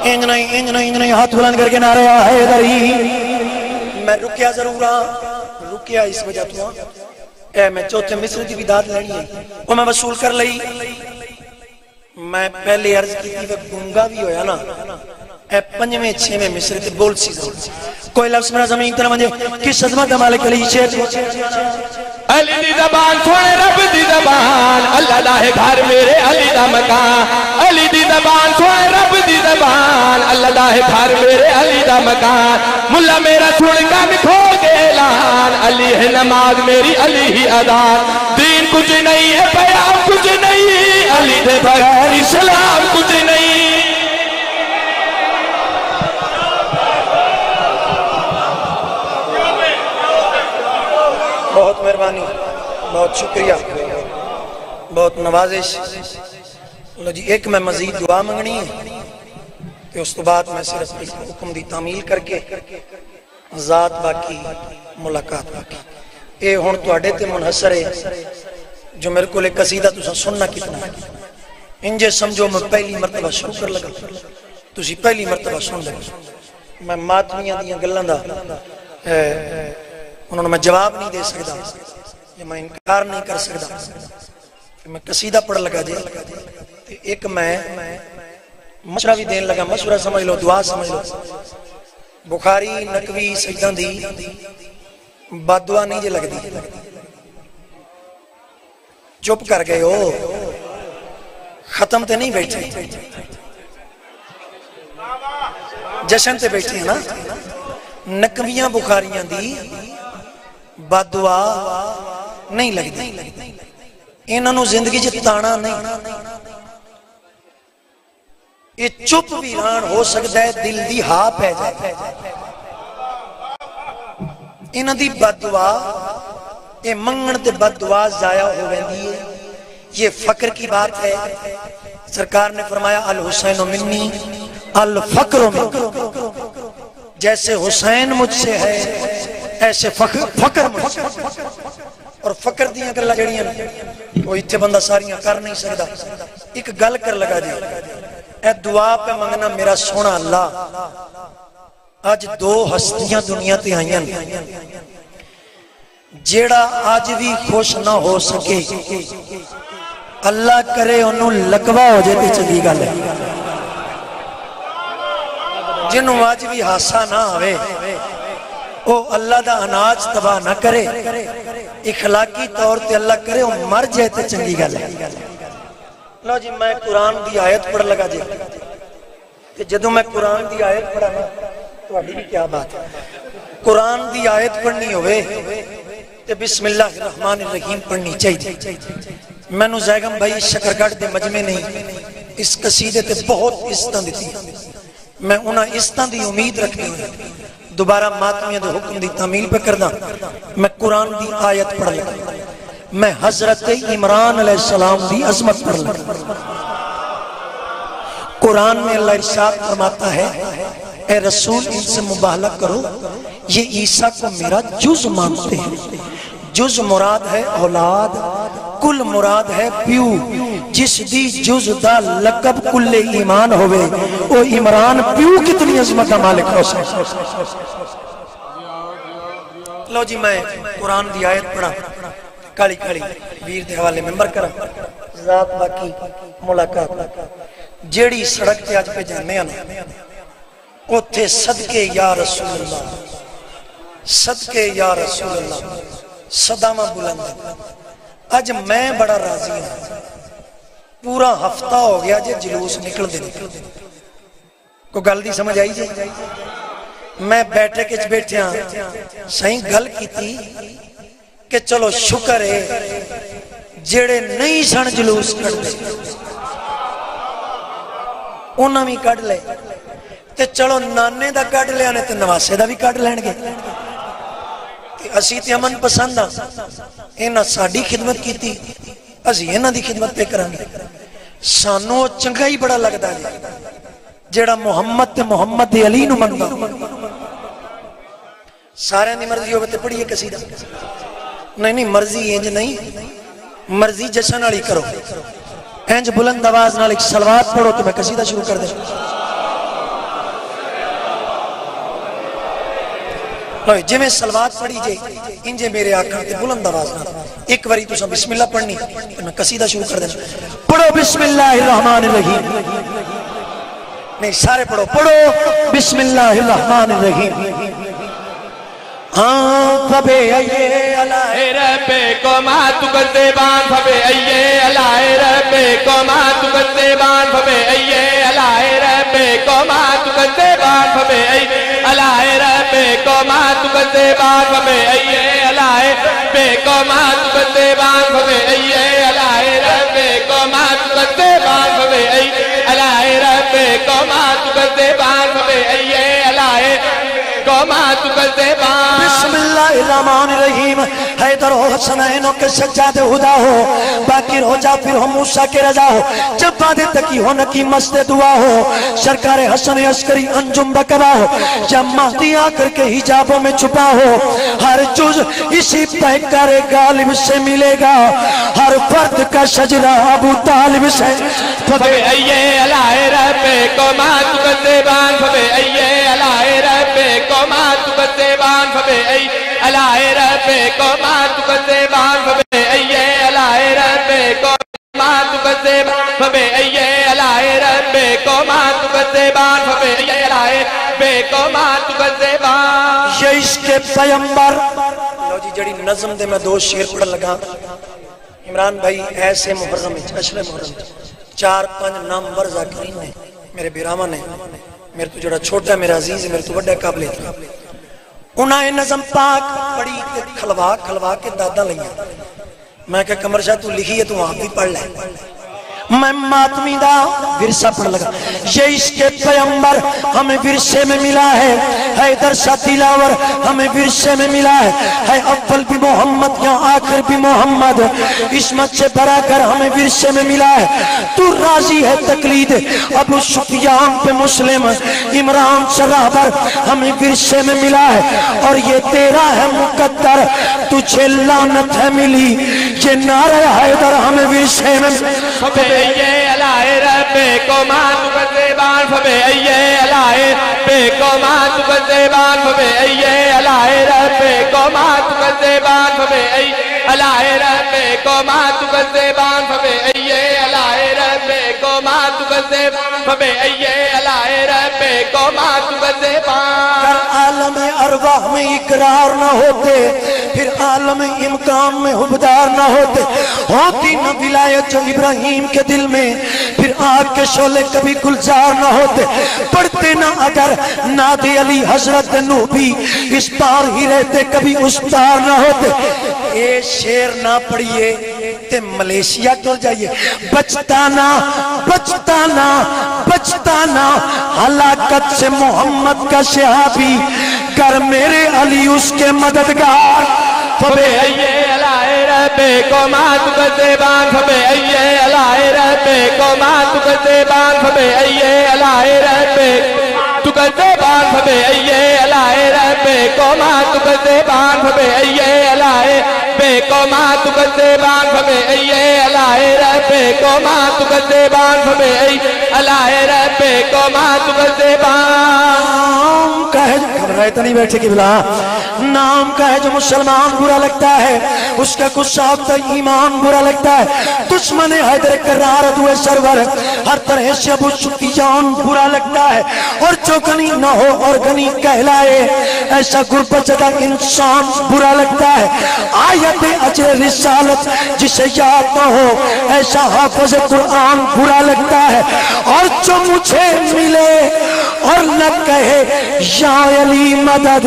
Speaker 1: انج نہیں ہاتھ بلند کر کے نعرہ حیدری۔ میں رکیا ضرور ہاں، رکیا اس وجہ تو ہاں، اے میں 4تھے مصرے دی بھی داد لینی ہے، وہ میں وصول کر لئی۔ میں پہلے عرض کی تھی وہ گنگا بھی ہویا نا، اے 5ویں 6ویں مصرے تے بول سی ضرور۔ کوئی لفظ میرا زمین تر منجے، کس عظمت مالک علی شیر۔
Speaker 3: علی دی زبان سونے رب دی زبان، اللہ دا ہے گھر میرے علی دا مکان۔ علی دی زبان سونے رب دی زبان، اللہ دا ہے گھر میرے علی دا مکان۔ ملا میرا سن کان کھول کے اعلان، علی ہے نماز میری علی ہی اذان۔ دین کچھ نہیں ہے، پیام کچھ نہیں، علی دے بغیر اسلام کچھ نہیں۔
Speaker 1: بہت مہربانی، بہت شکریہ، بہت نوازش۔ جی ایک میں مزید دعا منگنی ہے کہ اس تو بعد میں صرف حکم دی تعمیل کر کے ذات باقی ملاقات باقی۔ اے ہون تو اڈے تے منحصر ہے جو میرے کو لے قصیدہ تو سننا کتنا ہے۔ انجے سمجھو میں پہلی مرتبہ شروع کر لگا، تسی پہلی مرتبہ سن لگا۔ میں ماتمیاں دیاں گلان دا انہوں نے میں جواب نہیں دے سکتا، یا میں انکار نہیں کر سکتا کہ میں قصیدہ پڑھ لگا دے۔ ایک میں مشورہ بھی دین لگا، مشورہ سمجھ لو، دعا سمجھ لو۔ بخاری نقوی سجدہ دی بد دعا نہیں جے لگ دی، چپ کر گئے ہو، ختم تے نہیں بیٹھے، جشن تے بیٹھے ہیں نا۔ نقویاں بخاریاں دی بد دعا نہیں لگ دی، انہوں زندگی جی تانا نہیں۔ یہ چپ ویران ہو سکتا ہے، دل دی ہاں پہ جائے۔ انہوں دی بد دعا، یہ منگن تے بد دعا ضائع ہو گئی ہے، یہ فقر کی بات ہے۔ سرکار نے فرمایا الحسین منی الفقر منی، جیسے حسین مجھ سے ہے ایسے فقر مجھ سے۔ اور فقر دیاں کر لگڑیاں وہ اتھے بندہ ساریاں کر نہیں سکتا۔ ایک گل کر لگا جی، اے دعا پہ منگنا میرا سونا اللہ، آج 2 ہستیاں دنیا تے آئیں، جیڑا آج بھی خوش نہ ہو سکے اللہ کرے انہوں لکوا ہو جاتے چلی گل ہے۔ جنہوں آج بھی حاسہ نہ آوے او اللہ دا اناج تباہ نہ کرے، اخلاقی طور تے اللہ کرے او مر جائے تے چنگی گل ہے۔ لو جی میں قرآن دی آیت پڑھ لگا جی کہ جدوں میں قرآن دی آیت پڑھا نا تو بھی کیا بات ہے قرآن دی آیت پڑھنی ہوئے تے بسم اللہ الرحمن الرحیم پڑھنی چاہیے میں نو زیگم بھائی شکرگڑھ دے مجمع نہیں اس قصیدے تے بہت عزتاں دیتی میں انہاں عزتاں دی امید رکھنی ہوئے دوبارہ ماتمیہ دے حکم دی تعمیل پہ کردہ میں قرآن دی آیت پڑھ لگا میں حضرت عمران علیہ السلام دی عظمت پڑھ لگا قرآن میں اللہ ارشاد فرماتا ہے اے رسول ان سے مباہلہ کرو یہ عیسیٰ کو میرا جز مانتے ہیں جز مراد ہے اولاد کل مراد ہے پیو جس دی جز دا لقب کل ایمان ہوئے او عمران پیو کتنی عظمت دا مالک ہو سکتا لو جی میں قرآن دی آیت پڑھا کالی کالی ویر دے حوالے ممبر کرا ذات باقی ملاقات جیڑی سڑک تے آج پہ جانے آنا اوتھے صدقے یا رسول اللہ صدقے یا رسول اللہ صدامہ بلند آج میں بڑا راضی ہوں پورا ہفتہ ہو گیا جے جلوس نکل دے کو گل دی سمجھ آئی جے میں بیٹھے کچھ بیٹھے ہاں صحیح گل کی تھی کہ چلو شکر ہے جیڑے نہیں سن جلوس کر دے انہاں بھی کڑ لے تے چلو نانے دا کڑ لے آنے تے نواسے دا بھی کڑ لین گے اسی تے امن پسند ہاں انہاں ساڑی خدمت کی تھی اسی انہاں دی خدمت پہ کرانگے سانو چنگا ہی بڑا لگتا ہے جیڑا محمد تے محمد علی نو منگا سارے دی مرضی ہوگا تے پڑھئے قصیدہ نہیں مرضی انج نہیں مرضی جشن والی کرو انج بلند آواز نال ایک صلوات پڑھو تو میں قصیدہ شروع کر دیں جی میں صلوات پڑھی جے انجے میرے آقا تے بلند آواز نال ایک واری تو سب بسم اللہ پڑھنی تو میں قصیدہ شروع کر دینا پڑھو بسم اللہ الرحمن الرحیم نہیں سارے پڑھو پڑھو بسم اللہ الرحمن الرحیم فبے ایے الائے
Speaker 3: ربے کو مات کردیبان فبے ایے الائے ربے کو مات کردیبان فبے ایے الائے ربے کو مات کردیبان فبے ایے الائے ربے کو مات کردیبان فبے ایے الائے ربے کو مات کردیبان فبے ایے الائے ربے کو مات کردیبان فبے ایے الائے ربے کو مات کردیبان فبے ایے الائے
Speaker 1: بسم اللہ الرحمن الرحیم حیدر ہو حسنینوں کے سجاد خدا ہو باقر ہو جا پھر ہو موسیٰ کے رضا ہو جب بادے تکی ہو نکی مست دعا ہو سرکار حسن عسکری انجم بکرا ہو جب مہدی آ کر کے حجابوں میں چھپا ہو ہر جز اسی پیکر غالب سے ملے گا ہر فرد کا شجرہ ابو طالب سے
Speaker 3: فبے ایے الائے ربے کو مات کردیبان فبے ایے الائے ربے کو مات کردیبان فبے ایے الائے ربے کو مات کردیبان فبے ایے الائے ربے کو مات کردیبان فبے ایے الائے ربے کو مات کردیبان فبے ایے الائے ربے کو مات کردیبان
Speaker 1: یہ اس کے پیمبر لو جی جڑی نظم دے میں دو شیر پڑھ لگا عمران بھائی ایسے محرم اشر محرم 4-5 نامور ذاکرین نے میرے بیرامہ نے میرے تو جڑا چھوٹا ہے میرا عزیز ہے میرے تو بڑے قابل تھا انہاں نظم پاک پڑھی کھلوا کے دادا لئیاں میں کہ کمر شاہ تو لکھی ہے تو آپ بھی پڑھ لے میں ماتمی دا ورثہ پڑھ لگا یہ اس کے پیمبر ہمیں ورثے میں ملا ہے حیدر شاہ دلاور ہمیں ورثے میں ملا ہے اول بھی محمد یا آخر بھی محمد عصمت سے بھرا کر ہمیں ورثے میں ملا ہے تو راضی ہے تقلید ابو سفیان پہ مسلم عمران سرابر ہمیں ورثے میں ملا ہے اور یہ تیرا ہے مقدر تجھے لعنت ہے ملی یہ نعرہ حیدر ہمیں ورثے میں
Speaker 3: فبے ایے الائے ربے کو مات کردیبان فبے ایے الائے ربے کو مات کردیبان فبے ایے الائے ربے کو مات کردیبان فبے ایے الائے ربے کو مات کردیبان فبے ایے الائے ربے کو مات کردیبان فبے ایے الائے ربے کو مات کردیبان
Speaker 1: کر عالم ارواح میں اقرار نہ ہوتے پھر عالم امکان میں حبدار نہ ہوتے، ہوتی نہ ولایت جو ابراہیم کے دل میں، پھر آگ کے شعلے کبھی گلزار نہ ہوتے، پڑھتے نہ اگر نادی علی حضرت نوح بھی اس پار ہی رہتے کبھی اس پار نہ ہوتے۔ اے شیر نہ پڑھئے تے ملیشیا ٹر جائیے، بچتانا بچتانا بچتانا ہلاکت سے محمد کا صحابی، کر میرے علی اس کے مددگار۔
Speaker 3: فبے ایے الائے ربے کو مات کذبان، فبے ایے الائے ربے کو مات کذبان، فبے ایے الائے ربے تکذبان، فبے ایے الائے ربے کو مات کذبان، فبے ایے الائے بے کو مات کذبان، فبے ایے الائے ربے کو مات کذبان، فبے ایے الائے ربے کو مات کذبان۔
Speaker 1: نام کا ہے جو رہتا نہیں بیٹھے کی بلا، نام کا ہے جو مسلمان برا لگتا ہے اس کا کچھ ساختہ ایمان برا لگتا ہے، دشمن حیدر کرار ادوے سرور ہر طرح سے ابو سفیان برا لگتا ہے، اور جو غنی نہ ہو اور غنی کہلائے ایسا غربت زدہ انسان برا لگتا ہے، آیت اجر رسالت جسے یاد نہ ہو ایسا حافظ قرآن برا لگتا ہے، اور جو مجھے ملے اور نہ کہے یا علی مدد،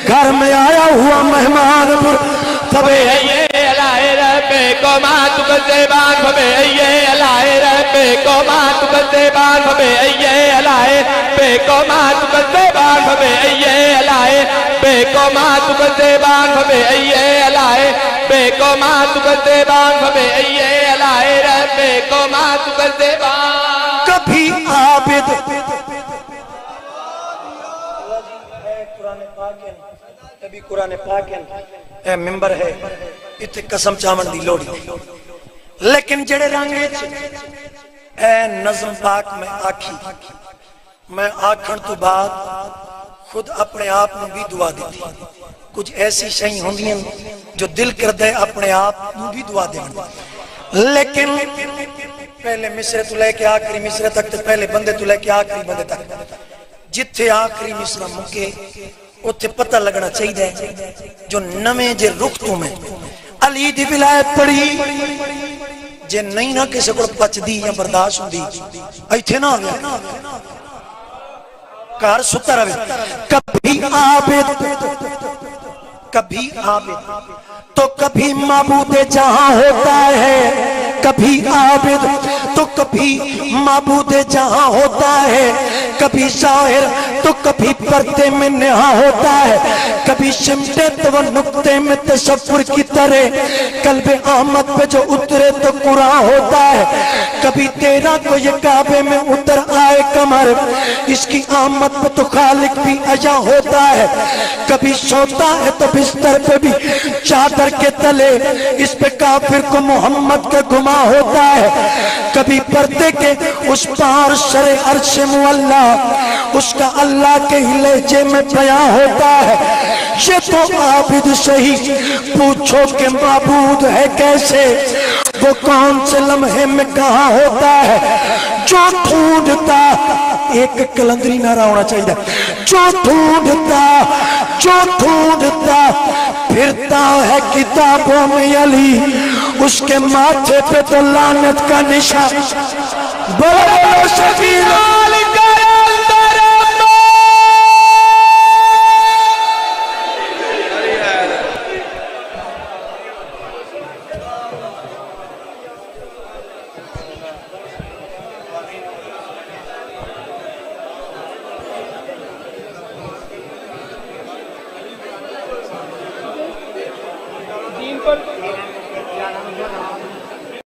Speaker 1: گھر میں آیا ہوا مہمان برا۔
Speaker 3: فبے ایے الائے ربے کو مات کذبان، فبے ایے الائے ربے کو مات کذبان، فبے ایے الائے بے کو مات کذبان، فبے ایے الائے بے کو مات کذبان، فبے ایے الائے بے کو مات کذبان، فبے ایے الائے ربے کو مات کذبان۔
Speaker 1: کبھی عابد کبھی قرآن پاک اے ممبر ہے اتھے قسم چامن دی لوڑی، لیکن جڑے رنگے اے نظم پاک میں آکھی، میں آکھن تو بعد خود اپنے آپ میں بھی دعا دیتی، کچھ ایسی شئی ہوندی ہیں جو دل کر دے اپنے آپ میں بھی دعا دے، لیکن پہلے مصرے تو لے کے آخری مصرے تک تے پہلے بندے تو لے کے آخری بندے تک، جتھے آخری مصرہ مکے اتھے پتہ لگنا چاہیے جو نمیں جے رخ تو میں علی دی ولایت پڑھی جے نہیں نہ کسے کو پچ دی یا برداشت ہوں دی ایتھے نہ آگیا کار ستا روے۔ کبھی عابد کبھی عابد تو کبھی معبود جہاں ہوتا ہے، کبھی عابد تو کبھی معبود جہاں ہوتا ہے، کبھی ظاہر تو کبھی پردے میں نہا ہوتا ہے، کبھی شمٹے تو نقطے میں تصور کی طرح قلب احمد پہ جو اترے تو قرآن ہوتا ہے، کبھی تیرا کو یہ کعبے میں اتر آئے کمر اس کی آمد پہ تو خالق بھی عجا ہوتا ہے، کبھی سوتا ہے تو بستر پہ بھی چادر کے تلے اس پہ کافر کو محمد کا گما ہوتا ہے، کبھی پردے کے اس پار سر عرش معلا اس کا اللہ کے ہی لہجے میں بیان ہوتا ہے۔ یہ تو عابد صحیح پوچھو کہ معبود ہے کیسے، وہ کون سے لمحے میں کہاں ہوتا ہے، جو ڈھونڈتا ایک کلندری نعرہ ہونا چاہیے، جو ڈھونڈتا پھرتا ہے کتابوں میں علی اس کے ماتھے پہ تو لعنت کا نشان۔ بولو شفیع